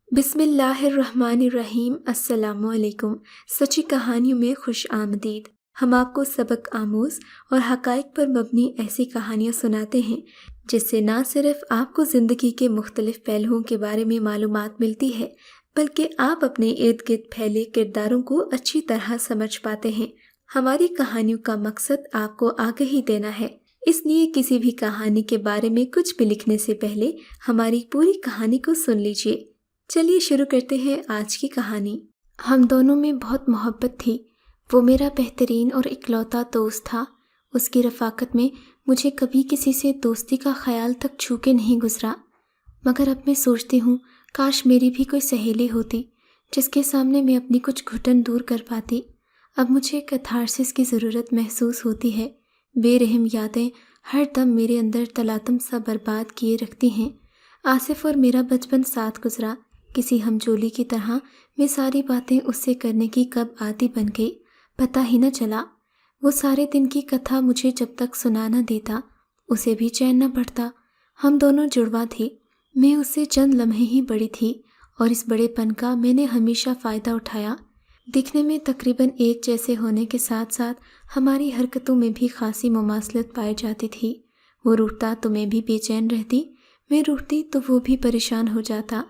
بسم اللہ الرحمن الرحیم۔ السلام علیکم۔ سچی کہانیوں میں خوش آمدید۔ ہم آپ کو سبق آموز اور حقائق پر مبنی ایسی کہانیاں سناتے ہیں جس سے نہ صرف آپ کو زندگی کے مختلف پہلوؤں کے بارے میں معلومات ملتی ہے بلکہ آپ اپنے ارد گرد پھیلے کرداروں کو اچھی طرح سمجھ پاتے ہیں۔ ہماری کہانیوں کا مقصد آپ کو آگہی دینا ہے، اس لیے کسی بھی کہانی کے بارے میں کچھ بھی لکھنے سے پہلے ہماری پوری کہانی کو سن لیجیے۔ چلیے شروع کرتے ہیں آج کی کہانی۔ ہم دونوں میں بہت محبت تھی۔ وہ میرا بہترین اور اکلوتا دوست تھا۔ اس کی رفاقت میں مجھے کبھی کسی سے دوستی کا خیال تک چھو کے نہیں گزرا، مگر اب میں سوچتی ہوں کاش میری بھی کوئی سہیلی ہوتی جس کے سامنے میں اپنی کچھ گھٹن دور کر پاتی۔ اب مجھے کیتھارسس کی ضرورت محسوس ہوتی ہے۔ بے رحم یادیں ہر دم میرے اندر تلاطم سا برباد کیے رکھتی ہیں۔ آصف اور میرا بچپن ساتھ گزرا۔ کسی ہمجولی کی طرح میں ساری باتیں اس سے کرنے کی کب عادی بن گئی، پتہ ہی نہ چلا۔ وہ سارے دن کی کتھا مجھے جب تک سنا نہ دیتا اسے بھی چین نہ پڑتا۔ ہم دونوں جڑواں تھے۔ میں اس سے چند لمحے ہی بڑی تھی اور اس بڑے پن کا میں نے ہمیشہ فائدہ اٹھایا۔ دکھنے میں تقریباً ایک جیسے ہونے کے ساتھ ساتھ ہماری حرکتوں میں بھی خاصی مماثلت پائی جاتی تھی۔ وہ روٹھتا تو میں بھی بے چین رہتی، میں روٹھتی تو وہ بھی پریشان ہو جاتا۔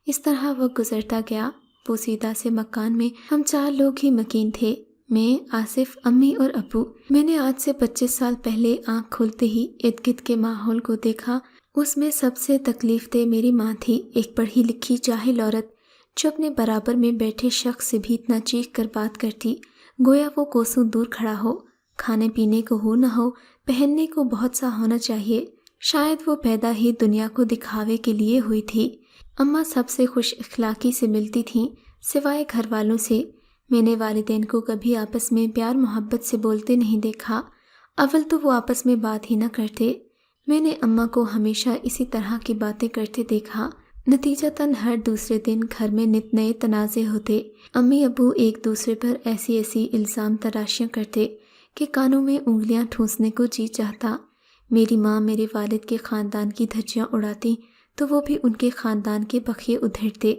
اس طرح وقت گزرتا گیا۔ پوسیدہ سے مکان میں ہم 4 لوگ ہی مکین تھے، میں، آصف، امی اور ابو۔ میں نے آج سے 25 سال پہلے آنکھ کھولتے ہی ارد گرد کے ماحول کو دیکھا۔ اس میں سب سے تکلیف دہ میری ماں تھی، ایک پڑھی لکھی جاہل عورت جو اپنے برابر میں بیٹھے شخص سے بھی اتنا چیخ کر بات کرتی گویا وہ کوسوں دور کھڑا ہو۔ کھانے پینے کو ہو نہ ہو، پہننے کو بہت سا ہونا چاہیے۔ شاید وہ پیدا ہی دنیا کو دکھاوے کے لیے ہوئی تھی۔ اماں سب سے خوش اخلاقی سے ملتی تھیں سوائے گھر والوں سے۔ میں نے والدین کو کبھی آپس میں پیار محبت سے بولتے نہیں دیکھا، اول تو وہ آپس میں بات ہی نہ کرتے۔ میں نے اماں کو ہمیشہ اسی طرح کی باتیں کرتے دیکھا۔ نتیجتاً ہر دوسرے دن گھر میں نت نئے تنازع ہوتے۔ امی ابو ایک دوسرے پر ایسی ایسی الزام تراشیاں کرتے کہ کانوں میں انگلیاں ٹھونسنے کو جی چاہتا۔ میری ماں میرے والد کے خاندان کی دھجیاں اڑاتی تو وہ بھی ان کے خاندان کے بخیے ادھیڑتے۔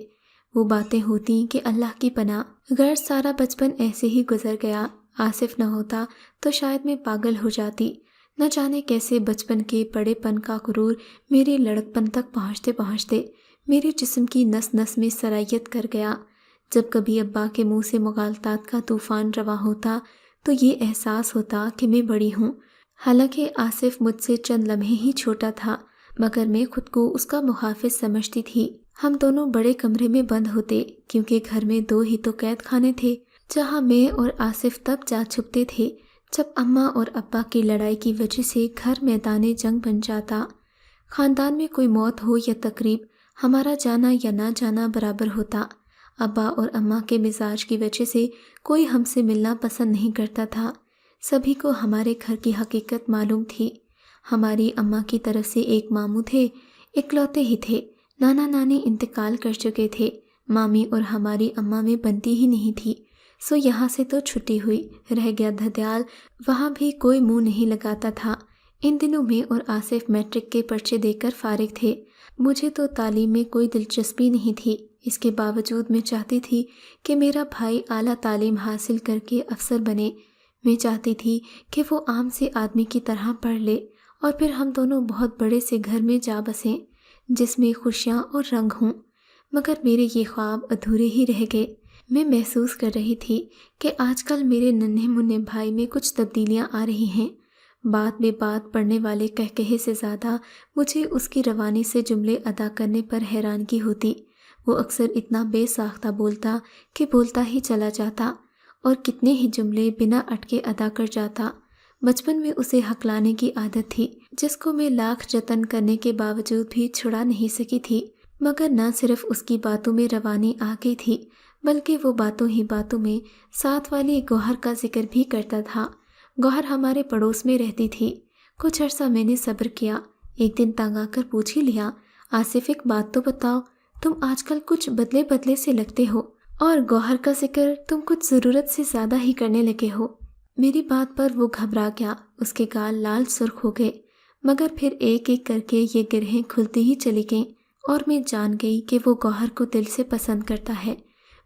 وہ باتیں ہوتی کہ اللہ کی پناہ، اگر سارا بچپن ایسے ہی گزر گیا، آصف نہ ہوتا تو شاید میں پاگل ہو جاتی۔ نہ جانے کیسے بچپن کے بڑے پن کا غرور میرے لڑکپن تک پہنچتے پہنچتے میرے جسم کی نس نس میں سرائیت کر گیا۔ جب کبھی ابا کے منہ سے مغالطات کا طوفان رواں ہوتا تو یہ احساس ہوتا کہ میں بڑی ہوں۔ حالانکہ آصف مجھ سے چند لمحے ہی چھوٹا تھا، مگر میں خود کو اس کا محافظ سمجھتی تھی۔ ہم دونوں بڑے کمرے میں بند ہوتے کیونکہ گھر میں 2 ہی تو قید خانے تھے جہاں میں اور آصف تب جا چھپتے تھے جب اماں اور ابا کی لڑائی کی وجہ سے گھر میدان جنگ بن جاتا۔ خاندان میں کوئی موت ہو یا تقریب، ہمارا جانا یا نہ جانا برابر ہوتا۔ ابا اور اماں کے مزاج کی وجہ سے کوئی ہم سے ملنا پسند نہیں کرتا تھا۔ سبھی کو ہمارے گھر کی حقیقت معلوم تھی۔ ہماری اماں کی طرف سے ایک ماموں تھے، اکلوتے ہی تھے۔ نانا نانی انتقال کر چکے تھے۔ مامی اور ہماری اماں میں بنتی ہی نہیں تھی، سو یہاں سے تو چھٹی ہوئی، رہ گیا دھدیال، وہاں بھی کوئی منہ نہیں لگاتا تھا۔ ان دنوں میں اور آصف میٹرک کے پرچے دے کر فارغ تھے۔ مجھے تو تعلیم میں کوئی دلچسپی نہیں تھی، اس کے باوجود میں چاہتی تھی کہ میرا بھائی اعلیٰ تعلیم حاصل کر کے افسر بنے۔ میں چاہتی تھی کہ وہ عام سے آدمی کی طرح پڑھ لے اور پھر ہم دونوں بہت بڑے سے گھر میں جا بسیں جس میں خوشیاں اور رنگ ہوں، مگر میرے یہ خواب ادھورے ہی رہ گئے۔ میں محسوس کر رہی تھی کہ آج کل میرے ننھے منھے بھائی میں کچھ تبدیلیاں آ رہی ہیں۔ بات بے بات پڑھنے والے کہکہے سے زیادہ مجھے اس کی روانی سے جملے ادا کرنے پر حیرانگی ہوتی۔ وہ اکثر اتنا بے ساختہ بولتا کہ بولتا ہی چلا جاتا اور کتنے ہی جملے بنا اٹکے ادا کر جاتا۔ بچپن میں اسے ہکلانے کی عادت تھی جس کو میں لاکھ جتن کرنے کے باوجود بھی چھڑا نہیں سکی تھی، مگر نہ صرف اس کی باتوں میں روانی آ گئی تھی بلکہ وہ باتوں ہی باتوں میں ساتھ والی گوہر کا ذکر بھی کرتا تھا۔ گوہر ہمارے پڑوس میں رہتی تھی۔ کچھ عرصہ میں نے صبر کیا، ایک دن تنگ آ کر پوچھ ہی لیا، آصف ایک بات تو بتاؤ، تم آج کل کچھ بدلے بدلے سے لگتے ہو اور گوہر کا ذکر تم کچھ ضرورت سے زیادہ ہی کرنے لگے ہو۔ میری بات پر وہ گھبرا گیا، اس کے گال لال سرخ ہو گئے، مگر پھر ایک ایک کر کے یہ گرہیں کھلتی ہی چلی گئیں اور میں جان گئی کہ وہ گوہر کو دل سے پسند کرتا ہے۔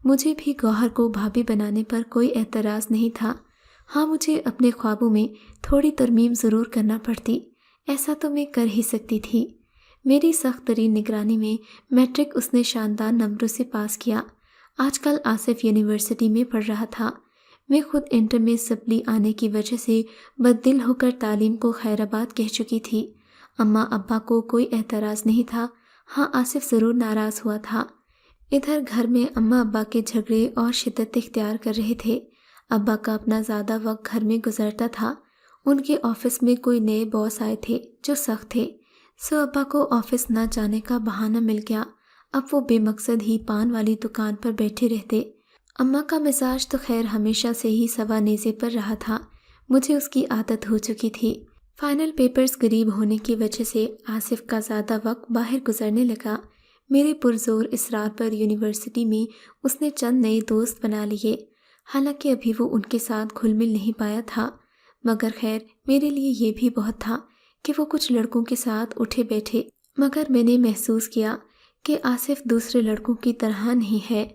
مجھے بھی گوہر کو بھابھی بنانے پر کوئی اعتراض نہیں تھا۔ ہاں، مجھے اپنے خوابوں میں تھوڑی ترمیم ضرور کرنا پڑتی، ایسا تو میں کر ہی سکتی تھی۔ میری سخت ترین نگرانی میں میٹرک اس نے شاندار نمبروں سے پاس کیا۔ آج کل آصف یونیورسٹی میں پڑھ رہا تھا۔ میں خود انٹر میں سپلی آنے کی وجہ سے بددل ہو کر تعلیم کو خیر آباد کہہ چکی تھی۔ اماں ابا کو کوئی اعتراض نہیں تھا، ہاں آصف ضرور ناراض ہوا تھا۔ ادھر گھر میں اماں ابا کے جھگڑے اور شدت اختیار کر رہے تھے۔ ابا کا اپنا زیادہ وقت گھر میں گزرتا تھا۔ ان کے آفس میں کوئی نئے باس آئے تھے جو سخت تھے، سو ابا کو آفس نہ جانے کا بہانہ مل گیا۔ اب وہ بے مقصد ہی پان والی دکان پر بیٹھے رہتے۔ اماں کا مزاج تو خیر ہمیشہ سے ہی سوا نیزے پر رہا تھا، مجھے اس کی عادت ہو چکی تھی۔ فائنل پیپرز قریب ہونے کی وجہ سے آصف کا زیادہ وقت باہر گزرنے لگا۔ میرے پرزور اصرار پر یونیورسٹی میں اس نے چند نئے دوست بنا لیے، حالانکہ ابھی وہ ان کے ساتھ گھل مل نہیں پایا تھا، مگر خیر میرے لیے یہ بھی بہت تھا کہ وہ کچھ لڑکوں کے ساتھ اٹھے بیٹھے۔ مگر میں نے محسوس کیا کہ آصف دوسرے لڑکوں کی طرح نہیں ہے۔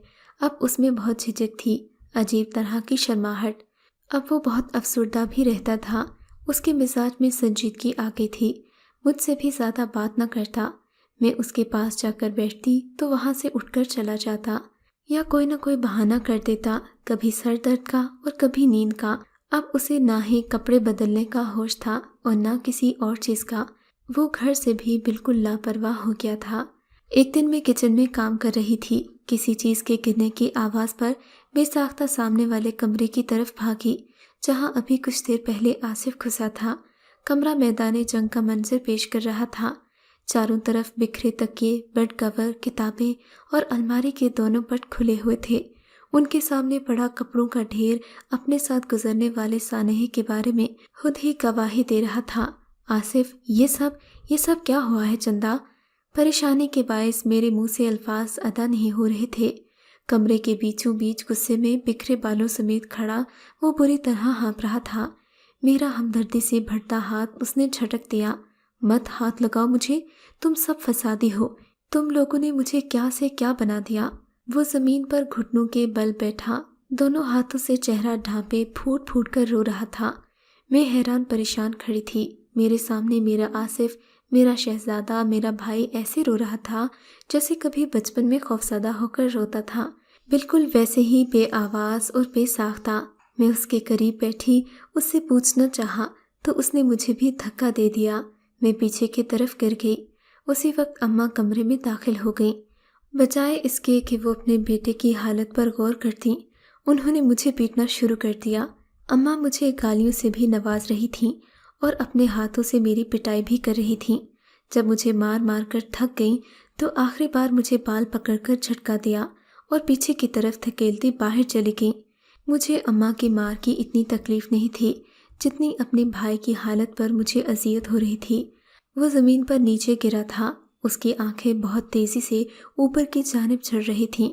اب اس میں بہت جھجک تھی، عجیب طرح کی شرماہٹ۔ اب وہ بہت افسردہ بھی رہتا تھا، اس کے مزاج میں سنجیدگی آ گئی تھی۔ مجھ سے بھی زیادہ بات نہ کرتا، میں اس کے پاس جا کر بیٹھتی تو وہاں سے اٹھ کر چلا جاتا یا کوئی نہ کوئی بہانہ کر دیتا، کبھی سر درد کا اور کبھی نیند کا۔ اب اسے نہ ہی کپڑے بدلنے کا ہوش تھا اور نہ کسی اور چیز کا، وہ گھر سے بھی بالکل لاپرواہ ہو گیا تھا۔ ایک دن میں کچن میں کام کر رہی تھی، کسی چیز کے گرنے کی آواز پر بے ساختہ سامنے والے کمرے کی طرف بھاگی جہاں ابھی کچھ دیر پہلے آصف گھسا تھا۔ کمرہ میدان جنگ کا منظر پیش کر رہا تھا۔ چاروں طرف بکھرے تکیے، بیڈ کور، کتابیں اور الماری کے دونوں پٹ کھلے ہوئے تھے۔ ان کے سامنے پڑا کپڑوں کا ڈھیر اپنے ساتھ گزرنے والے سانحے کے بارے میں خود ہی گواہی دے رہا تھا۔ آصف، یہ سب کیا ہوا ہے چندا؟ پریشانی کے باعث میرے منہ سے الفاظ ادا نہیں ہو رہے تھے۔ کمرے کے بیچوں بیچ غصے میں بکھرے بالوں سمیت کھڑا وہ بری طرح ہانپ رہا تھا۔ میرا ہمدردی سے بھرتا ہاتھ اس نے جھٹک دیا۔ مت ہاتھ لگاؤ مجھے، تم سب فسادی ہو، تم لوگوں نے مجھے کیا سے کیا بنا دیا۔ وہ زمین پر گھٹنوں کے بل بیٹھا، دونوں ہاتھوں سے چہرہ ڈھانپے پھوٹ پھوٹ کر رو رہا تھا۔ میں حیران پریشان کھڑی تھی۔ میرے سامنے میرا آصف، میرا شہزادہ، میرا بھائی ایسے رو رہا تھا جیسے کبھی بچپن میں خوفزدہ ہو کر روتا تھا، بالکل ویسے ہی بے آواز اور بے ساختہ۔ میں اس کے قریب بیٹھی، اس سے پوچھنا چاہا تو اس نے مجھے بھی دھکا دے دیا۔ میں پیچھے کی طرف گر گئی۔ اسی وقت اماں کمرے میں داخل ہو گئیں۔ بجائے اس کے کہ وہ اپنے بیٹے کی حالت پر غور کرتیں، انہوں نے مجھے پیٹنا شروع کر دیا۔ اماں مجھے گالیوں سے بھی نواز رہی تھیں اور اپنے ہاتھوں سے میری پٹائی بھی کر رہی تھیں۔ جب مجھے مار مار کر تھک گئیں تو آخری بار مجھے بال پکڑ کر جھٹکا دیا اور پیچھے کی طرف دھکیلتی باہر چلی گئیں۔ مجھے اماں کی مار کی اتنی تکلیف نہیں تھی جتنی اپنے بھائی کی حالت پر مجھے اذیت ہو رہی تھی۔ وہ زمین پر نیچے گرا تھا، اس کی آنکھیں بہت تیزی سے اوپر کی جانب چڑھ رہی تھیں،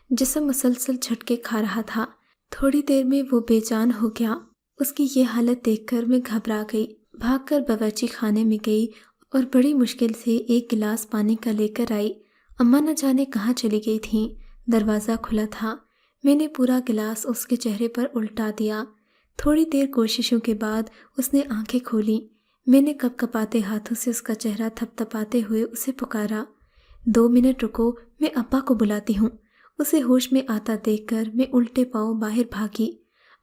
جسم مسلسل جھٹکے کھا رہا تھا۔ تھوڑی دیر میں وہ بے جان ہو گیا۔ اس کی یہ حالت دیکھ کر میں گھبرا گئی، بھاگ کر باورچی خانے میں گئی اور بڑی مشکل سے ایک گلاس پانی کا لے کر آئی۔ اماں نہ جانے کہاں چلی گئی تھیں، دروازہ کھلا تھا۔ میں نے پورا گلاس اس کے چہرے پر الٹا دیا۔ تھوڑی دیر کوششوں کے بعد اس نے آنکھیں کھولیں۔ میں نے کپ کپاتے ہاتھوں سے اس کا چہرہ تھپ تھپاتے ہوئے اسے پکارا، 2 منٹ رکو، میں ابا کو بلاتی ہوں۔ اسے ہوش میں آتا دیکھ کر میں الٹے پاؤں باہر بھاگی۔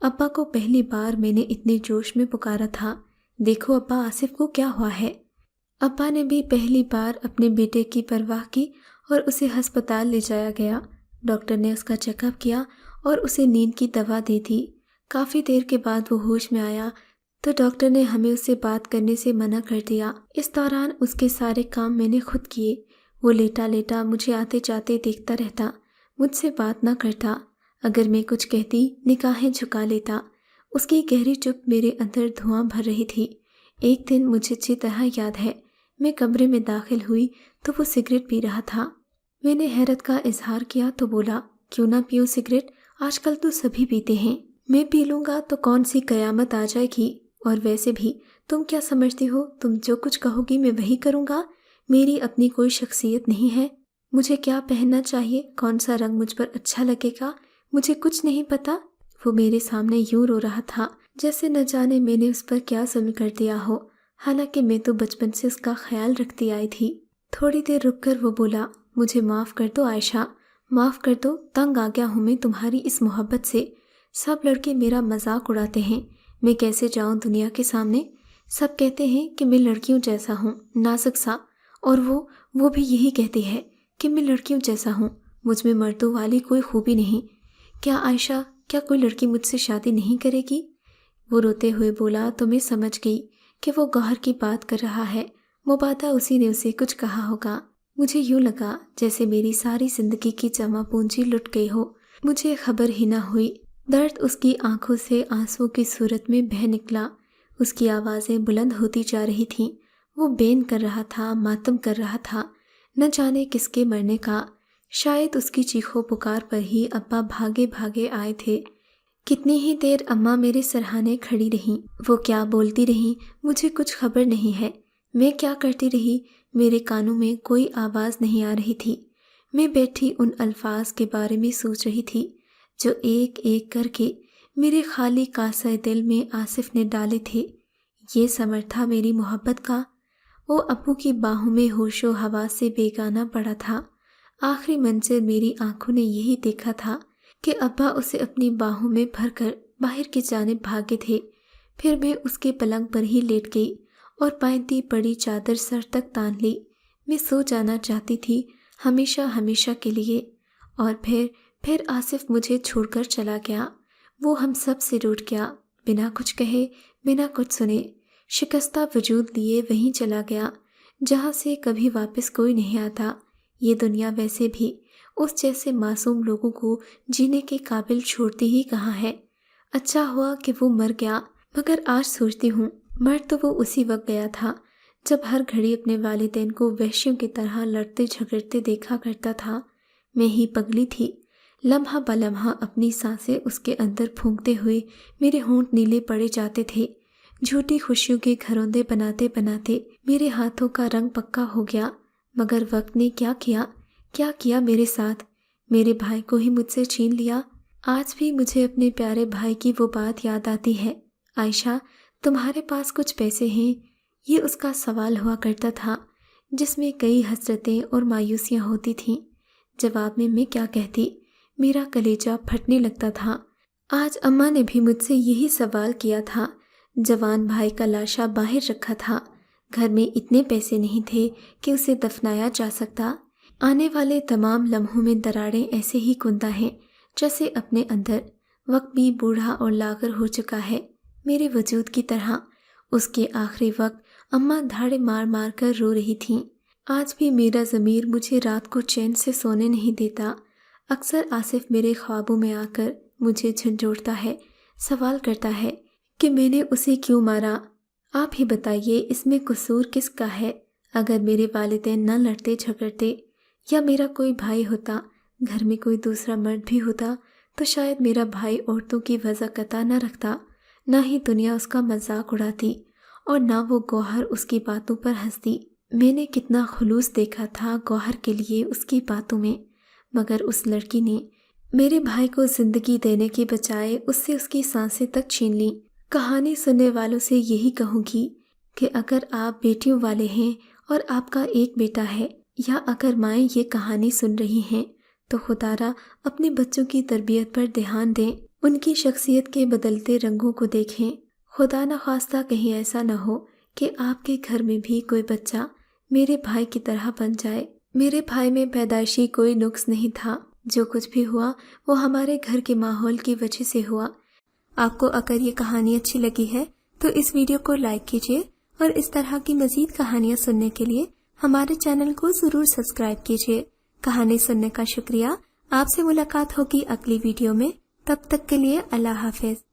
ابا کو پہلی بار میں نے اتنے جوش میں پکارا تھا۔ دیکھو ابا، آصف کو کیا ہوا ہے۔ ابا نے بھی پہلی بار اپنے بیٹے کی پرواہ کی اور اسے ہسپتال لے جایا گیا۔ ڈاکٹر نے اس کا چیک اپ کیا اور اسے نیند کی دوا دی تھی۔ کافی دیر کے بعد وہ ہوش میں آیا تو ڈاکٹر نے ہمیں اس سے بات کرنے سے منع کر دیا۔ اس دوران اس کے سارے کام میں نے خود کیے۔ وہ لیٹا لیٹا مجھے آتے جاتے دیکھتا رہتا، مجھ سے بات نہ کرتا۔ اگر میں کچھ کہتی نگاہیں جھکا لیتا۔ اس کی گہری چپ میرے اندر دھواں بھر رہی تھی۔ ایک دن مجھے اچھی طرح یاد ہے، میں کمرے میں داخل ہوئی تو وہ سگریٹ پی رہا تھا۔ میں نے حیرت کا اظہار کیا تو بولا، کیوں نہ پیو سگریٹ، آج کل تو سبھی پیتے ہیں، میں پی لوں گا تو کون سی قیامت آ جائے گی، اور ویسے بھی تم کیا سمجھتی ہو، تم جو کچھ کہو گی میں وہی کروں گا، میری اپنی کوئی شخصیت نہیں ہے۔ مجھے کیا پہننا چاہیے، کون سا رنگ مجھ پر اچھا لگے گا، مجھے کچھ نہیں پتا۔ وہ میرے سامنے یوں رو رہا تھا جیسے نہ جانے میں نے اس پر کیا ظلم کر دیا ہو، حالانکہ میں تو بچپن سے اس کا خیال رکھتی آئی تھی۔ تھوڑی دیر رک کر وہ بولا، مجھے معاف کر دو عائشہ، معاف کر دو، تنگ آ گیا ہوں میں تمہاری اس محبت سے۔ سب لڑکے میرا مذاق اڑاتے ہیں، میں کیسے جاؤں دنیا کے سامنے؟ سب کہتے ہیں کہ میں لڑکیوں جیسا ہوں، نازک سا، اور وہ بھی یہی کہتی ہے کہ میں لڑکیوں جیسا ہوں، مجھ میں مردوں والی کوئی خوبی نہیں۔ کیا عائشہ، کیا کوئی لڑکی مجھ سے شادی نہیں کرے گی؟ وہ روتے ہوئے بولا تو میں سمجھ گئی کہ وہ گوہر کی بات کر رہا ہے، مبادا اسی نے اسے کچھ کہا ہوگا۔ مجھے یوں لگا جیسے میری ساری زندگی کی جمع پونجی لٹ گئی ہو، مجھے خبر ہی نہ ہوئی۔ درد اس کی آنکھوں سے آنسو کی صورت میں بہہ نکلا، اس کی آوازیں بلند ہوتی جا رہی تھیں، وہ بین کر رہا تھا، ماتم کر رہا تھا، نہ جانے کس کے مرنے کا۔ شاید اس کی چیخو پکار پر ہی ابا بھاگے بھاگے آئے تھے۔ کتنی ہی دیر اماں میرے سرہانے کھڑی رہیں، وہ کیا بولتی رہیں مجھے کچھ خبر نہیں ہے، میں کیا کرتی رہی میرے کانوں میں کوئی آواز نہیں آ رہی تھی۔ میں بیٹھی ان الفاظ کے بارے میں سوچ رہی تھی جو ایک ایک کر کے میرے خالی کاسہ دل میں آصف نے ڈالے تھے۔ یہ ثمر تھا میری محبت کا۔ وہ ابو کی باہوں میں ہوش و حواس سے بیگانہ پڑا تھا۔ آخری منظر میری آنکھوں نے یہی دیکھا تھا کہ ابا اسے اپنی باہوں میں بھر کر باہر کی جانب بھاگے تھے۔ پھر میں اس کے پلنگ پر ہی لیٹ گئی اور پائنتی پڑی چادر سر تک تان لی۔ میں سو جانا چاہتی تھی، ہمیشہ ہمیشہ کے لیے۔ اور پھر آصف مجھے چھوڑ کر چلا گیا۔ وہ ہم سب سے روٹھ گیا، بنا کچھ کہے، بنا کچھ سنے، شکستہ وجود لیے وہیں چلا گیا جہاں سے کبھی واپس کوئی نہیں آتا۔ یہ دنیا ویسے بھی اس جیسے معصوم لوگوں کو جینے کے قابل چھوڑتی ہی کہاں ہے۔ اچھا ہوا کہ وہ مر گیا، مگر آج سوچتی ہوں مر تو وہ اسی وقت گیا تھا جب ہر گھڑی اپنے والدین کو وحشیوں کی طرح لڑتے جھگڑتے دیکھا کرتا تھا۔ میں ہی پگلی تھی، لمحہ بلمحہ اپنی سانسیں اس کے اندر پھونکتے ہوئے میرے ہونٹ نیلے پڑے جاتے تھے۔ جھوٹی خوشیوں کے گھروندے بناتے بناتے میرے ہاتھوں کا رنگ پکا ہو گیا، مگر وقت نے کیا کیا میرے ساتھ، میرے بھائی کو ہی مجھ سے چھین لیا۔ آج بھی مجھے اپنے پیارے بھائی کی وہ بات یاد آتی ہے، عائشہ تمہارے پاس کچھ پیسے ہیں؟ یہ اس کا سوال ہوا کرتا تھا جس میں کئی حسرتیں اور مایوسیاں ہوتی تھیں۔ جواب میں کیا کہتی، میرا کلیجہ پھٹنے لگتا تھا۔ آج اماں نے بھی مجھ سے یہی سوال کیا تھا۔ جوان بھائی کا لاشا باہر رکھا تھا، گھر میں اتنے پیسے نہیں تھے کہ اسے دفنایا جا سکتا۔ آنے والے تمام لمحوں میں دراڑیں ایسے ہی کندا ہیں جیسے اپنے اندر۔ وقت بھی بوڑھا اور لاغر ہو چکا ہے میرے وجود کی طرح۔ اس کے آخری وقت اماں دھاڑے مار مار کر رو رہی تھیں۔ آج بھی میرا ضمیر مجھے رات کو چین سے سونے نہیں دیتا۔ اکثر آصف میرے خوابوں میں آ کر مجھے جھنجھوڑتا ہے، سوال کرتا ہے کہ میں نے اسے کیوں مارا۔ آپ ہی بتائیے اس میں قصور کس کا ہے؟ اگر میرے والدین نہ لڑتے جھگڑتے، یا میرا کوئی بھائی ہوتا، گھر میں کوئی دوسرا مرد بھی ہوتا، تو شاید میرا بھائی عورتوں کی وضاقتہ نہ رکھتا، نہ ہی دنیا اس کا مذاق اڑاتی، اور نہ وہ گوہر اس کی باتوں پر ہنستی۔ میں نے کتنا خلوص دیکھا تھا گوہر کے لیے اس کی باتوں میں، مگر اس لڑکی نے میرے بھائی کو زندگی دینے کے بجائے اس سے اس کی سانسیں تک چھین لیں۔ کہانی سننے والوں سے یہی کہوں گی کہ اگر آپ بیٹیوں والے ہیں اور آپ کا ایک بیٹا ہے، یا اگر مائیں یہ کہانی سن رہی ہیں، تو خدا را اپنے بچوں کی تربیت پر دھیان دیں، ان کی شخصیت کے بدلتے رنگوں کو دیکھیں۔ خدا نخواستہ کہیں ایسا نہ ہو کہ آپ کے گھر میں بھی کوئی بچہ میرے بھائی کی طرح بن جائے۔ میرے بھائی میں پیدائشی کوئی نقص نہیں تھا، جو کچھ بھی ہوا وہ ہمارے گھر کے ماحول کی وجہ سے ہوا۔ آپ کو اگر یہ کہانی اچھی لگی ہے تو اس ویڈیو کو لائک کیجیے، اور اس طرح کی مزید کہانیاں سننے کے لیے ہمارے چینل کو ضرور سبسکرائب کیجیے۔ کہانی سننے کا شکریہ۔ آپ سے ملاقات ہوگی اگلی ویڈیو میں، تب تک کے لیے اللہ حافظ۔